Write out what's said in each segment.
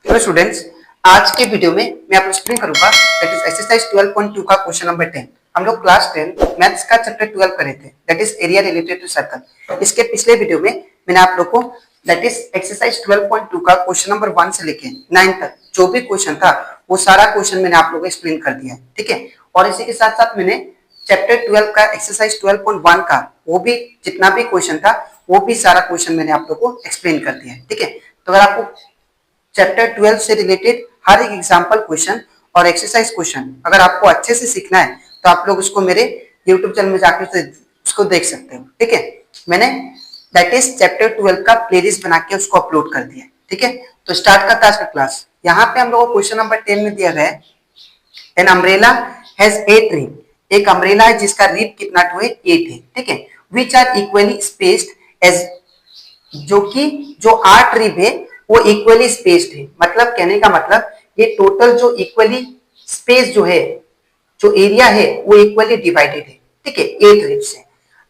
Hello students, आज के video में मैं आपको एक्सप्लेन करूंगा दैट इज एक्सरसाइज 12.2 का क्वेश्चन नंबर 10। हम लोग क्लास 10 मैथ्स का चैप्टर 12 करे थे that is area related to circle. इसके पिछले वीडियो में मैंने आप लोग को दैट इज एक्सरसाइज 12.2 का क्वेश्चन नंबर 1 से लेके 9 तक जो भी क्वेश्चन था वो सारा क्वेश्चन मैंने आप लोगों को एक्सप्लेन कर दिया है, ठीक है। और इसी के साथ साथ मैंने चैप्टर 12 का एक्सरसाइज 12.1 का वो भी जितना भी क्वेश्चन था वो भी सारा क्वेश्चन मैंने आप लोग को एक्सप्लेन कर दिया है, ठीक है। तो अगर आपको चैप्टर 12 से रिलेटेड हर एक एग्जाम्पल क्वेश्चन और एक्सरसाइज क्वेश्चन अगर आपको अच्छे से सीखना है तो आप लोग उसको मेरे यूट्यूब चैनल में जाकर उसको देख सकते हो, ठीक है। मैंने दैट इज चैप्टर 12 का प्लेलिस्ट बना के उसको अपलोड कर दिया, ठीक है। तो स्टार्ट करता है आज का क्लास। यहाँ पे हम लोग को क्वेश्चन नंबर 10 में दिया गया है एन अम्ब्रेला हैज 8 रिब। एक अम्ब्रेला है जिसका रिब कितना टू है 8 है, ठीक है। Which are equally spaced as, जो कि जो 8 रिब है वो इक्वली स्पेस्ड है। मतलब कहने का मतलब ये टोटल जो इक्वली स्पेस जो है, जो एरिया है वो इक्वली डिवाइडेड है, ठीक है, 8 रिब से।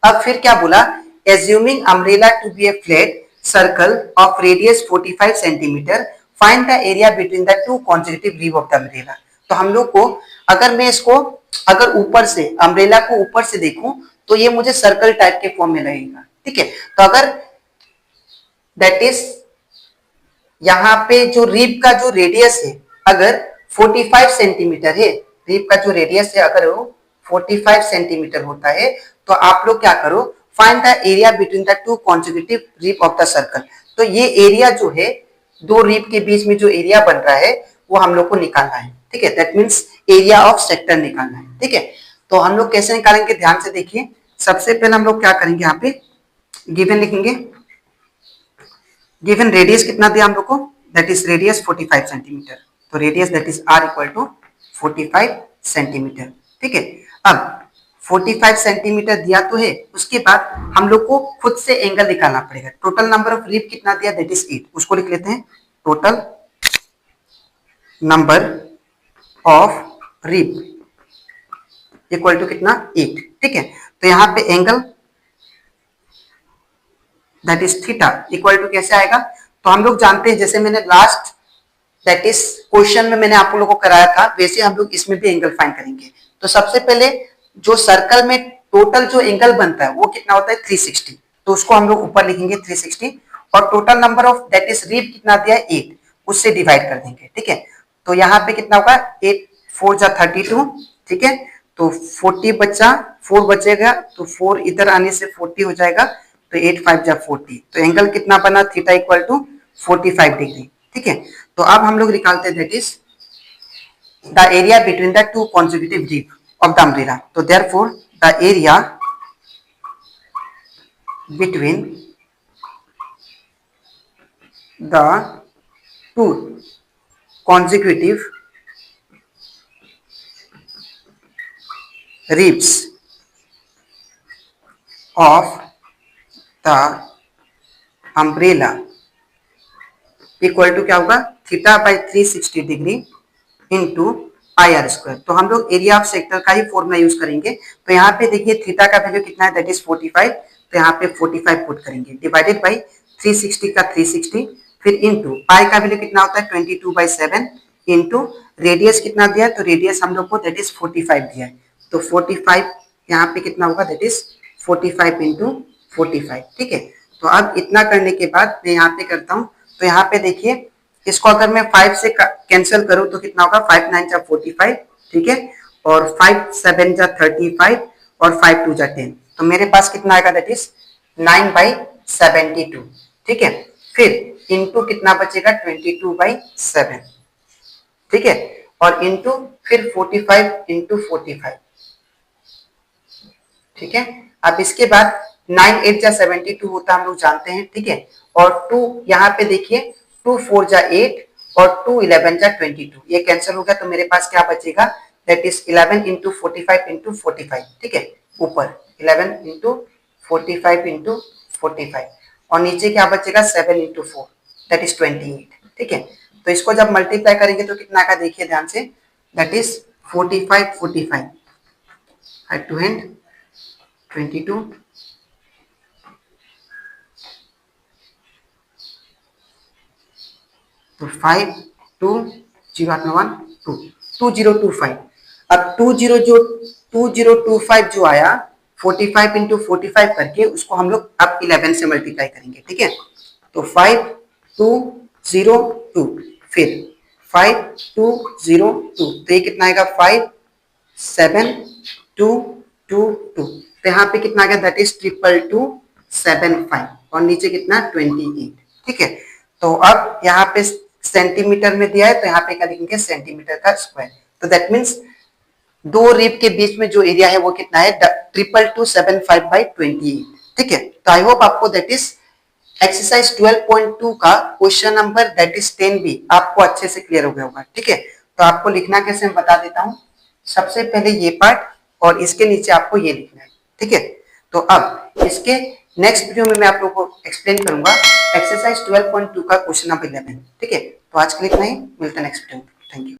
अब फिर क्या बोला, assuming umbrella to be a flat circle of radius 45 centimetre, find the area between the two consecutive rib of the umbrella. तो हम लोग को अगर मैं इसको अगर ऊपर से अम्ब्रेला को ऊपर से देखूं तो ये मुझे सर्कल टाइप के फॉर्म में लगेगा, ठीक है। तो अगर दैट इज यहाँ पे जो रिब का जो रेडियस है अगर 45 सेंटीमीटर है, रिब का जो रेडियस है अगर वो 45 सेंटीमीटर होता है तो आप लोग क्या करो, find the area between the two consecutive rib of the circle. तो ये एरिया जो है दो रिब के बीच में जो एरिया बन रहा है वो हम लोग को निकालना है, ठीक है। That means area of sector निकालना है, ठीक है। तो हम लोग कैसे निकालेंगे ध्यान से देखिए। सबसे पहले हम लोग क्या करेंगे, यहाँ पे गिवन लिखेंगे। गिवन रेडियस कितना दिया हम लोग को, दैट इज रेडियस 45 सेंटीमीटर। तो radius that is R equal to 45 centimetre, ठीक है। अब 45 सेंटीमीटर दिया तो है, उसके बाद हम लोग को खुद से एंगल निकालना पड़ेगा। टोटल नंबर ऑफ रिब कितना दिया, दैट इज 8। उसको लिख लेते हैं, total number of rib equal to कितना 8, ठीक है। तो यहाँ पे angle that is theta equal to कैसे आएगा, तो हम लोग जानते हैं जैसे मैंने लास्ट दैट इज क्वेश्चन में मैंने आप लोगों को कराया था वैसे हम लोग इसमें भी एंगल फाइंड करेंगे। तो सबसे पहले जो सर्कल में टोटल जो एंगल बनता है वो कितना होता है 360, तो उसको हम लोग ऊपर लिखेंगे 360। और total number of that is rib कितना दिया है 8, उससे डिवाइड कर देंगे, ठीक है। तो यहाँ पे कितना होगा 8 4 जा 32, ठीक है। तो 40 बचा 4 बचेगा तो 4 इधर आने से 40 हो जाएगा, तो 8 5 जा 40। तो एंगल कितना बना थीटा इक्वल टू 45 डिग्री, ठीक है। तो अब हम लोग निकालते हैं that is the area between the two consecutive rib of the umbrella. तो therefore the area between the two consecutive ribs of the umbrella equal to क्या होगा theta by 360 degree into I R square. तो हम लोग area of sector का ही formula use करेंगे। तो यहाँ पे देखिए थीटा का वैल्यू कितना है, दैट इज 45। तो यहाँ पे 45 पुट करेंगे डिवाइडेड बाई 360 का 360, फिर इंटू पाई का वैल्यू कितना होता है 22/7 इंटू रेडियस कितना दिया है, तो रेडियस हम लोग को दैट इज 45 दिया है। तो 45 यहाँ पे कितना होगा, दैट इज 45 इंटू 45, ठीक है। तो अब इतना करने के बाद मैं यहाँ पे करता हूँ। तो यहाँ पे देखिए इसको अगर मैं 5 से कैंसिल करूं तो कितना होगा 5 9 जा 45, ठीक है। और 5 7 जा 35 और 5 2 जा 10। तो मेरे पास कितना आएगा, दैट इज 9/72, ठीक है। फिर इंटू कितना बचेगा 22/7, ठीक है। और इंटू फिर 45 इंटू 45, ठीक है। अब इसके बाद 9 8 जा 72 होता है हम लोग जानते हैं, ठीक है। और 2 यहाँ पे देखिए 2 4 जा 8 और 2 11 जा 22, ये कैंसिल हो गया। तो मेरे पास क्या बचेगा, दैट इज 11 इंटू 45 इंटू 45, ठीक है। ऊपर 11 इंटू 45 इंटू 45 और नीचे क्या बचेगा 7 इंटू 4 दैट इज 28, ठीक है। तो इसको जब मल्टीप्लाई करेंगे तो कितना का देखिए ध्यान से, that is 45 45 head to hand 22, तो 5 2025। अब 2025 जो आया 45 इंटू 45 करके उसको हम लोग अब 11 से मल्टीप्लाई करेंगे, ठीक है। तो 5202, फिर 5202, तो ये कितना आएगा 57222। तो यहाँ पे कितना आ गया, दैट इज 22275, और नीचे कितना 28, ठीक है। तो अब यहाँ पे सेंटीमीटर में दिया है तो यहाँ पे क्या लिखेंगे, सेंटीमीटर का स्क्वायर। तो दैट मीन्स दो रिब के बीच में जो एरिया है वो कितना है, 22275/28, ठीक है। तो आई होप आपको दैट इज एक्सरसाइज 12.2 का question number that is 10B आपको अच्छे से क्लियर हो गया होगा, ठीक है। तो आपको लिखना कैसे मैं बता देता हूँ। सबसे पहले ये पार्ट और इसके नीचे आपको ये लिखना है, ठीक है। तो अब इसके नेक्स्ट वीडियो में मैं आप लोगों को एक्सप्लेन करूंगा एक्सरसाइज 12.2 का क्वेश्चन नंबर 11, ठीक है। तो आज के लिए इतना ही, मिलते हैं नेक्स्ट वीडियो में। Thank you.